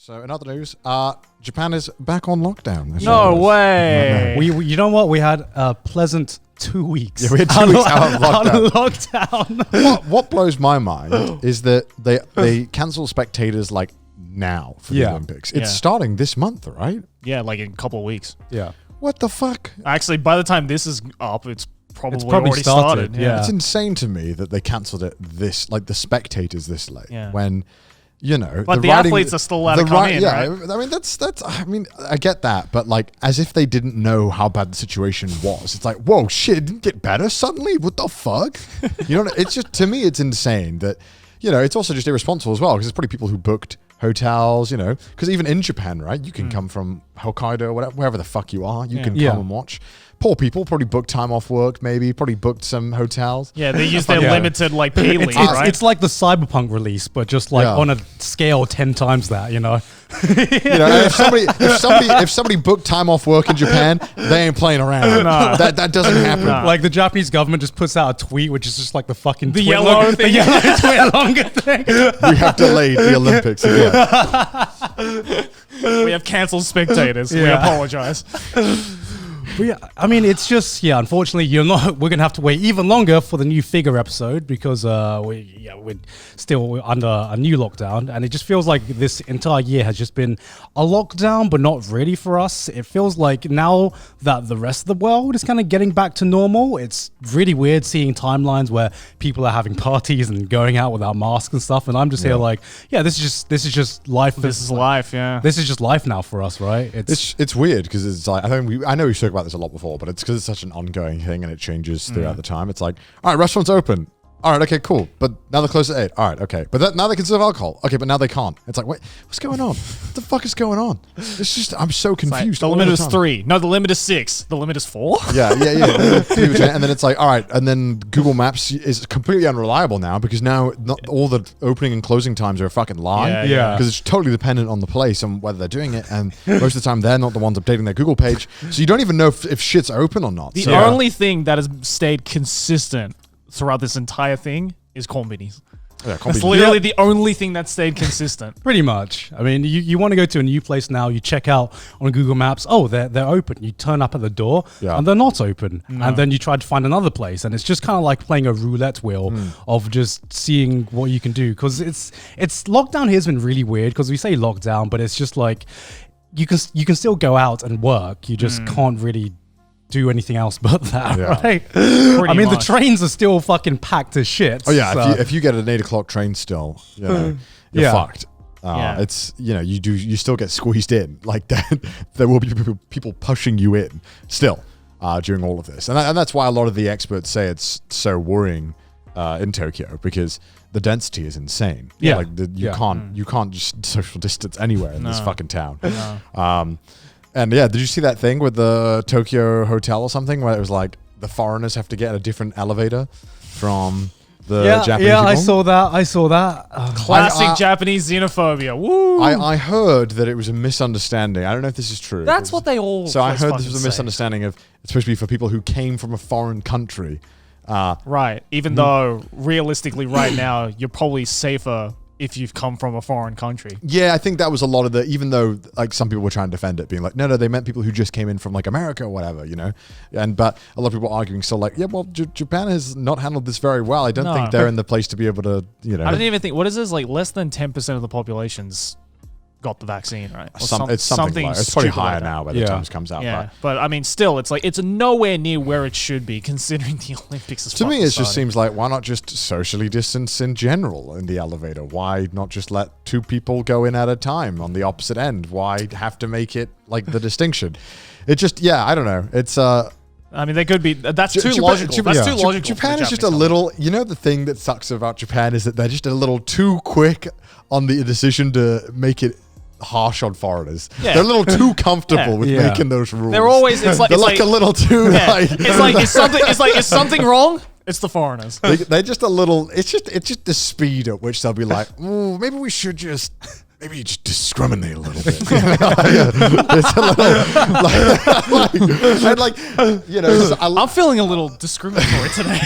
So in other news, Japan is back on lockdown. No way. You know what? We had a pleasant 2 weeks. Yeah, we had 2 weeks out of lockdown. lockdown. What blows my mind is that they cancel spectators like now for the Olympics. It's starting this month, right? Yeah, like in a couple of weeks. Yeah. What the fuck? Actually, by the time this is up, it's probably already started. Yeah. It's insane to me that they cancelled it like the spectators this late. Yeah. When, you know, but the athletes are still allowed to come in, yeah, right? I mean, I mean, I get that, but like, as if they didn't know how bad the situation was. It's like, whoa, shit, it didn't get better suddenly? What the fuck? You know, it's just, to me, it's insane that, you know, it's also just irresponsible as well, because there's probably people who booked hotels, you know, because even in Japan, right, you can come from Hokkaido, whatever, wherever the fuck you are, you can come and watch. Poor people probably booked time off work, maybe probably booked some hotels. Yeah, they use their limited like pay leave, right? It's like the Cyberpunk release, but just like on a scale 10 times that, you know. You know, if somebody booked time off work in Japan, they ain't playing around. No. That doesn't happen. No. Like the Japanese government just puts out a tweet, which is just like the fucking the yellow thing. The yellow tweet longer thing. We have delayed the Olympics again. We have cancelled spectators. We apologize. But yeah, I mean, it's just, unfortunately, we're going to have to wait even longer for the new Figure episode because we're still under a new lockdown. And it just feels like this entire year has just been a lockdown, but not really for us. It feels like now that the rest of the world is kind of getting back to normal, it's really weird seeing timelines where people are having parties and going out without masks and stuff. And I'm just here like, this is just life. This is life, This is just life now for us, right? It's weird because it's like, I know we spoke about this a lot before, but it's because it's such an ongoing thing and it changes throughout the time. It's like, all right, restaurants open. All right, okay, cool. But now they're closed at 8. All right, okay. But now they can serve alcohol. Okay, but now they can't. It's like, wait, what's going on? What the fuck is going on? It's just, I'm so confused. Like, the limit is 3. No, the limit is 6. The limit is 4. Yeah. And then it's like, all right. And then Google Maps is completely unreliable now because now not all the opening and closing times are a fucking lie. Yeah. Because it's totally dependent on the place and whether they're doing it. And most of the time, they're not the ones updating their Google page. So you don't even know if shit's open or not. The only thing that has stayed consistent throughout this entire thing is konbinis. Yeah, That's literally the only thing that stayed consistent. Pretty much. I mean, you want to go to a new place now, you check out on Google Maps, oh, they're open. You turn up at the door and they're not open. No. And then you try to find another place. And it's just kind of like playing a roulette wheel of just seeing what you can do. Because it's lockdown here has been really weird because we say lockdown, but it's just like you can still go out and work. You just can't really do anything else but that, right? I mean, the trains are still fucking packed as shit. Oh yeah, so. if you get an 8 o'clock train still, you know, you're fucked. It's, you know, you still get squeezed in like that. There will be people pushing you in still during all of this, and that's why a lot of the experts say it's so worrying in Tokyo because the density is insane. Yeah, like you can't just social distance anywhere in this fucking town. No. And did you see that thing with the Tokyo hotel or something where it was like the foreigners have to get a different elevator from the Japanese people? I saw that. Classic Japanese xenophobia. Woo! I heard that it was a misunderstanding. I don't know if this is true. That's what they all. So I heard this was a misunderstanding of it's supposed to be for people who came from a foreign country. Right. Even though realistically, right now you're probably safer if you've come from a foreign country. Yeah, I think that was a lot of even though like some people were trying to defend it, being like, no, they meant people who just came in from like America or whatever, you know? But a lot of people arguing still like, yeah, well, Japan has not handled this very well. I don't think they're in the place to be able to, you know. I don't even think, what is this, like less than 10% of the population's got the vaccine, right? It's something like, it's probably higher now by the time it comes out. Yeah, but I mean, still, it's like, it's nowhere near where it should be considering the Olympics is to me, it just seems like, why not just socially distance in general in the elevator? Why not just let 2 people go in at a time on the opposite end? Why have to make it like the distinction? It just, I don't know. It's, I mean, they could be. That's too logical. That's too logical. Japan is just a little. You know, the thing that sucks about Japan is that they're just a little too quick on the decision to make it harsh on foreigners. They're a little too comfortable with making those rules. They're always. It's like they're like a little too. Like, it's like is something wrong? It's the foreigners. They're just a little. It's just the speed at which they'll be like, ooh, maybe we should just. Maybe you just discriminate a little bit. It's a little you know. I'm feeling a little discriminatory today.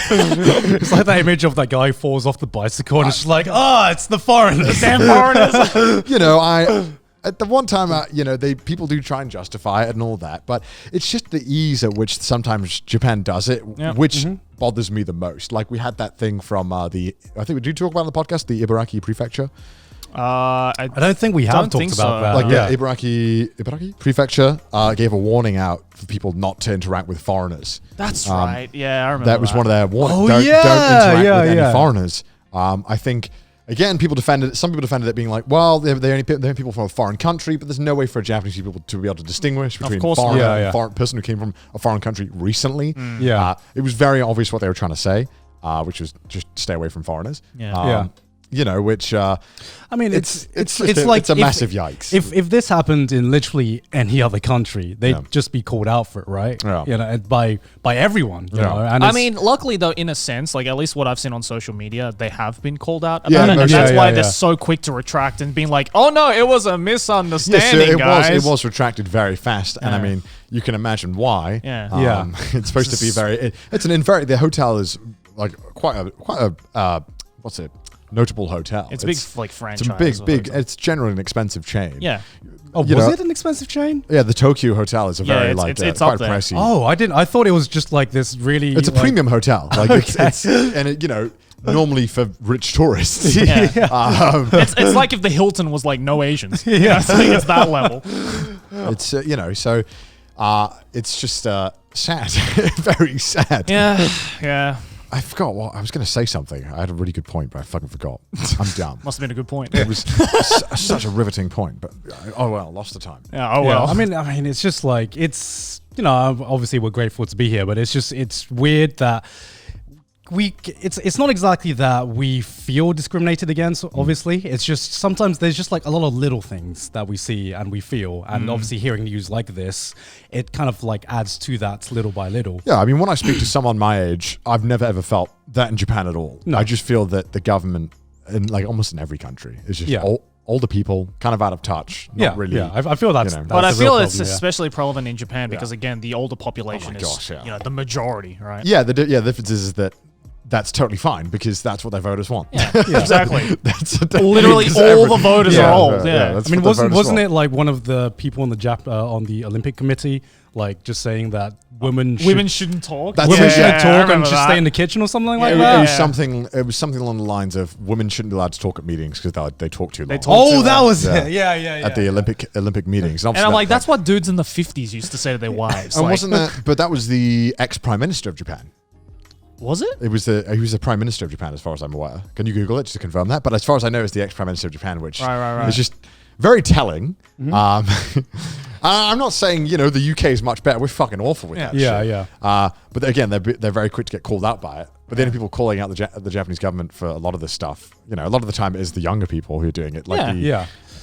It's like that image of that guy who falls off the bicycle and it's just like, it's the foreigners. Damn foreigners. You know, at the one time, people do try and justify it and all that, but it's just the ease at which sometimes Japan does it, which bothers me the most. Like we had that thing from I think we do talk about on the podcast, the Ibaraki Prefecture. I don't think we have talked about that. Like Ibaraki Prefecture gave a warning out for people not to interact with foreigners. That's right. Yeah, I remember that. Was one of their warnings. Oh, don't interact with any yeah. foreigners. I think. Again, some people defended it being like, well, they're only people from a foreign country, but there's no way for a Japanese people to be able to distinguish between foreign and foreign person who came from a foreign country recently. It was very obvious what they were trying to say, which was just stay away from foreigners. Which I mean, it's a massive yikes. If this happened in literally any other country, they'd just be called out for it, right? Yeah. By everyone. You know? And I mean, luckily though, in a sense, like at least what I've seen on social media, they have been called out about it, and that's why they're so quick to retract and being like, "Oh no, it was a misunderstanding, guys." It was retracted very fast, and I mean, you can imagine why. It's supposed to be very. The hotel is like quite a what's it? Notable hotel. It's big, like franchise. It's big. It's generally an expensive chain. Yeah. Oh, was it an expensive chain? Yeah, the Tokyo Hotel is a very it's quite up there. pricey. Oh, I didn't. I thought it was just like this really. It's a premium hotel. Like it's normally for rich tourists. It's like if the Hilton was like no Asians. It's that level. It's so it's just sad, very sad. Yeah. I forgot what I was going to say. Something. I had a really good point, but I fucking forgot. I'm dumb. Must have been a good point. It was such a riveting point, but lost the time. Yeah. Oh well. I mean, it's just like it's obviously we're grateful to be here, but it's weird that. It's not exactly that we feel discriminated against, obviously. It's just sometimes there's just like a lot of little things that we see and we feel. And obviously hearing news like this, it kind of like adds to that little by little. Yeah, I mean, when I speak to someone my age, I've never ever felt that in Japan at all. No. I just feel that the government, almost in every country, is just older people, kind of out of touch. Not really. Yeah, I feel that's but I feel it's especially prevalent in Japan because, again, the older population is the majority, right? Yeah, the difference is that that's totally fine because that's what their voters want. Yeah, exactly. That's literally all the voters are old. I mean, wasn't it like one of the people on the Olympic committee like just saying that women shouldn't talk? Women shouldn't talk and just stay in the kitchen or something like that? It was something along the lines of women shouldn't be allowed to talk at meetings because they talk too long. That was it. Yeah. At the Olympic meetings. And I'm like, that's what dudes in the 50s used to say to their wives. And wasn't that? But that was the ex-prime minister of Japan. Was it? He was the prime minister of Japan, as far as I'm aware. Can you Google it just to confirm that? But as far as I know, it's the ex-prime minister of Japan, which is just very telling. I'm not saying the UK is much better. We're fucking awful with that shit. But again, they're very quick to get called out by it. But then people calling out the Japanese government for a lot of this stuff. A lot of the time it is the younger people who are doing it, like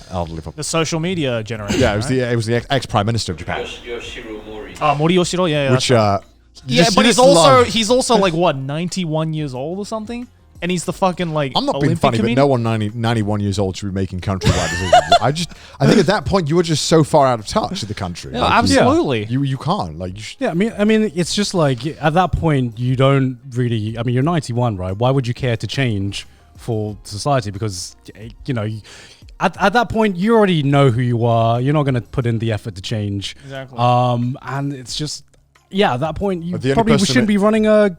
elderly people. The social media generation. Yeah, it was the ex-prime minister of Japan. Yoshiro Mori. Mori Yoshiro, which but he's also like what, 91 years old or something, and he's the fucking like. I'm not Olympic being funny, comedian? but no one 91 years old should be making countrywide decisions. I think at that point you were just so far out of touch with the country. Yeah, absolutely. You can't I mean, it's just like at that point you don't really. I mean, you're 91, right? Why would you care to change for society? Because At that point, you already know who you are. You're not going to put in the effort to change. Exactly. And it's just. Yeah, at that point, you probably shouldn't be running a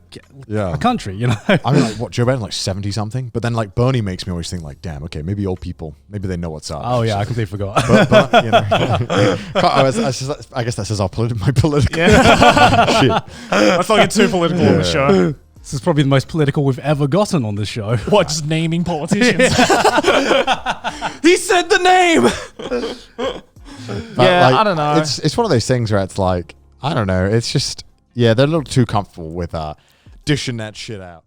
country, I mean, like, what, Joe Biden, like 70 something? But then, like, Bernie makes me always think, like, damn, okay, maybe old people, maybe they know what's up. Oh, yeah, I completely forgot. But I guess that says my political. Shit. Let's not get too political on the show. This is probably the most political we've ever gotten on this show. What, just naming politicians? He said the name! I don't know. It's one of those things where it's like, I don't know. It's just, they're a little too comfortable with dishing that shit out.